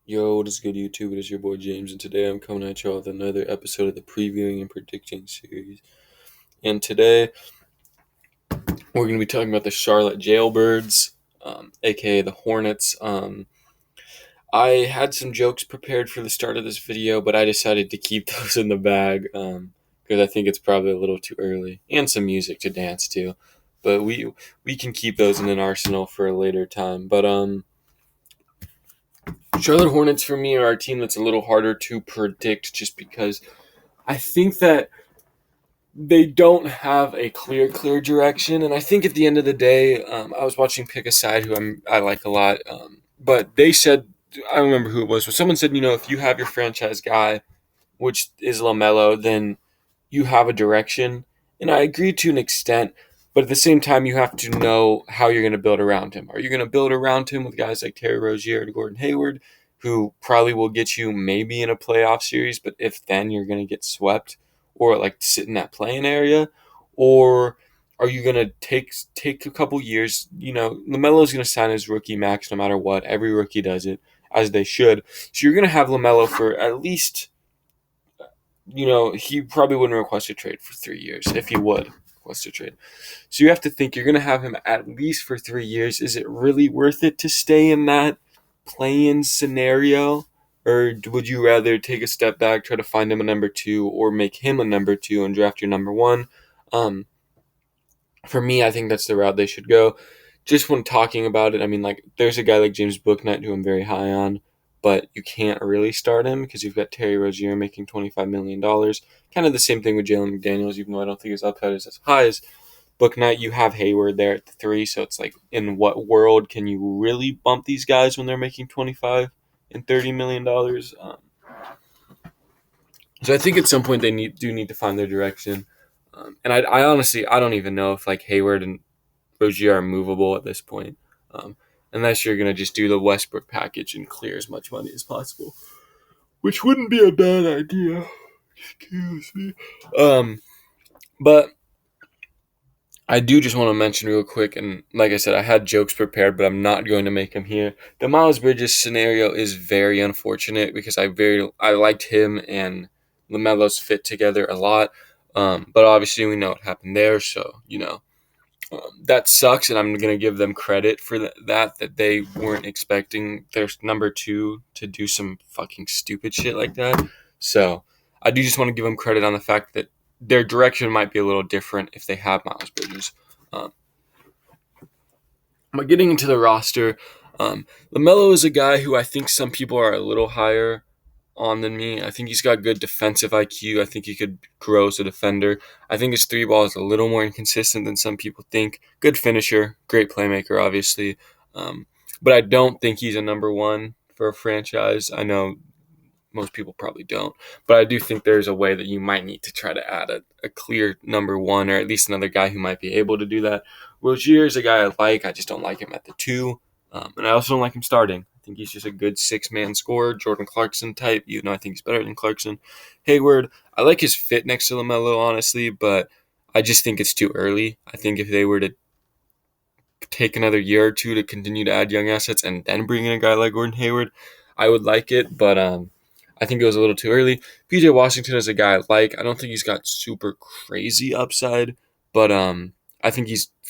Yo, what is good, YouTube? It is your boy James, and today I'm coming at y'all with another episode of the previewing and predicting series. And today we're going to be talking about the Charlotte Jailbirds, aka the Hornets. I had some jokes prepared for the start of this video, but I decided to keep those in the bag because I think it's probably a little too early, and some music to dance to. But we can keep those in an arsenal for a later time. But Charlotte Hornets for me are a team that's a little harder to predict just because I think that they don't have a clear direction. And I think at the end of the day, I was watching Pick a Side, who I like a lot, but they said, I don't remember who it was, but someone said, if you have your franchise guy, which is LaMelo, then you have a direction. And I agree to an extent, but at the same time, you have to know how you're going to build around him. Are you going to build around him with guys like Terry Rozier and Gordon Hayward, who probably will get you maybe in a playoff series, but if then you're going to get swept or like sit in that playing area? Or are you going to take a couple years? LaMelo's going to sign his rookie max no matter what. Every rookie does it, as they should. So you're going to have LaMelo for at least he probably wouldn't request a trade for 3 years if he would request a trade. So you have to think you're going to have him at least for 3 years. Is it really worth it to stay in that play-in scenario? Or would you rather take a step back, try to find him a number two, or make him a number two and draft your number one? Um, for me, I think that's the route they should go. Just when talking about it, I mean, like, there's a guy like James Booknight who I'm very high on, but you can't really start him because you've got Terry Rozier making $25 million. Kind of the same thing with Jalen McDaniels, even though I don't think his upside is as high as Booknight. You have Hayward there at the three, so it's like, in what world can you really bump these guys when they're making 25 and $30 million? So I think at some point they do need to find their direction. And I honestly, I don't even know if like Hayward and Rozier are movable at this point, unless you're gonna just do the Westbrook package and clear as much money as possible, which wouldn't be a bad idea. Excuse me. But I do just want to mention real quick, and like I said, I had jokes prepared, but I'm not going to make them here. The Miles Bridges scenario is very unfortunate because I liked him and LaMelo's fit together a lot. But obviously we know what happened there, so that sucks, and I'm gonna give them credit for that they weren't expecting their number two to do some fucking stupid shit like that. So I do just want to give them credit on the fact that their direction might be a little different if they have Miles Bridges. Um, but getting into the roster, LaMelo is a guy who I think some people are a little higher on than me. I think he's got good defensive IQ. I think he could grow as a defender. I think his three ball is a little more inconsistent than some people think. Good finisher, great playmaker, obviously. But I don't think he's a number one for a franchise. I know most people probably don't, but I do think there's a way that you might need to try to add a clear number one, or at least another guy who might be able to do that. Rozier is a guy I like. I just don't like him at the two. And I also don't like him starting. I think he's just a good six-man scorer, Jordan Clarkson type, even though I think he's better than Clarkson. Hayward, I like his fit next to LaMelo, honestly, but I just think it's too early. I think if they were to take another year or two to continue to add young assets and then bring in a guy like Gordon Hayward, I would like it, but I think it was a little too early. PJ Washington is a guy I like. I don't think he's got super crazy upside, but I think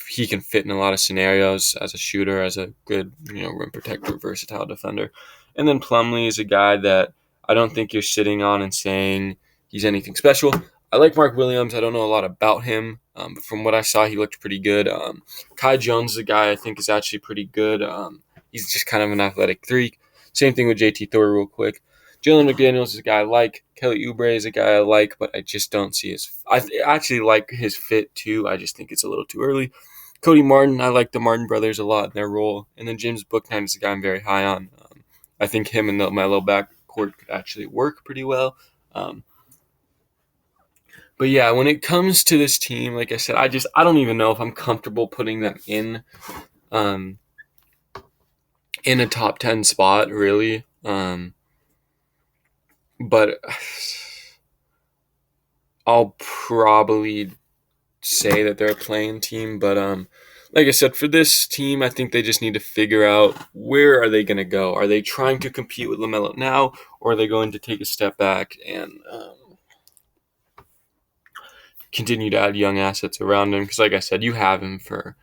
he can fit in a lot of scenarios as a shooter, as a good rim protector, versatile defender. And then Plumlee is a guy that I don't think you're sitting on and saying he's anything special. I like Mark Williams. I don't know a lot about him, but from what I saw, he looked pretty good. Kai Jones is a guy I think is actually pretty good. He's just kind of an athletic freak. Same thing with JT Thor, real quick. Jalen McDaniels is a guy I like. Kelly Oubre is a guy I like, but I just don't see his. I actually like his fit too. I just think it's a little too early. Cody Martin, I like the Martin brothers a lot in their role, and then James Booknight is a guy I'm very high on. I think him and my low backcourt could actually work pretty well. But yeah, when it comes to this team, like I said, I don't even know if I'm comfortable putting them um, in a top 10 spot, really. But I'll probably say that they're a playing team. But like I said, for this team, I think they just need to figure out where are they going to go. Are they trying to compete with LaMelo now, or are they going to take a step back and continue to add young assets around him? Because, like I said, you have him for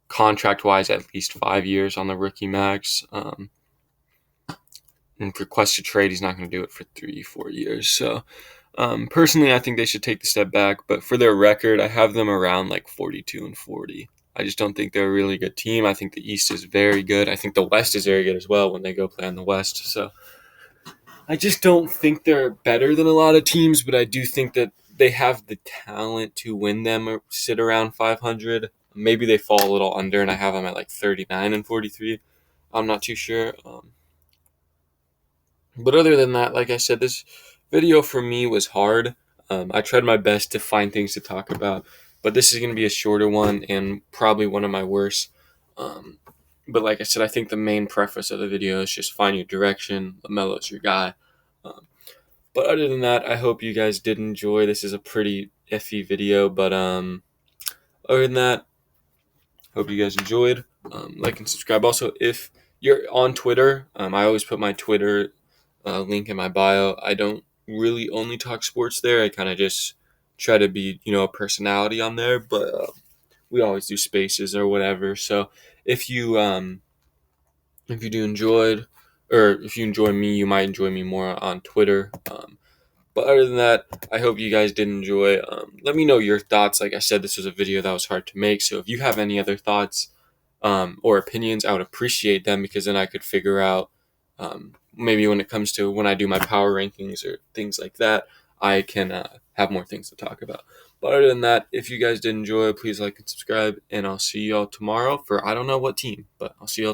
contract-wise at least 5 years on the rookie max. And request a trade, he's not going to do it for 3-4 years. So, personally, I think they should take the step back. But for their record, I have them around like 42-40. I just don't think they're a really good team. I think the East is very good. I think the West is very good as well when they go play in the West. So I just don't think they're better than a lot of teams, but I do think that they have the talent to win them or sit around 500. Maybe they fall a little under, and I have them at like 39-43. I'm not too sure. But other than that, like I said, this video for me was hard. I tried my best to find things to talk about, but this is going to be a shorter one and probably one of my worst. Um, but like I said, I think the main preface of the video is just find your direction. LaMelo's your guy. Um, but other than that, I hope you guys did enjoy. This is a pretty iffy video, but other than that, hope you guys enjoyed. Like and subscribe. Also, if you're on Twitter, I always put my Twitter link in my bio. I don't really only talk sports there. I kind of just try to be, a personality on there. But we always do spaces or whatever. So if you if you do enjoyed, or if you enjoy me, you might enjoy me more on Twitter. But other than that, I hope you guys did enjoy. Let me know your thoughts. Like I said, this was a video that was hard to make. So if you have any other thoughts or opinions, I would appreciate them because then I could figure out maybe when it comes to when I do my power rankings or things like that, I can have more things to talk about. But other than that, if you guys did enjoy, please like and subscribe. And I'll see y'all tomorrow for I don't know what team, but I'll see y'all tomorrow.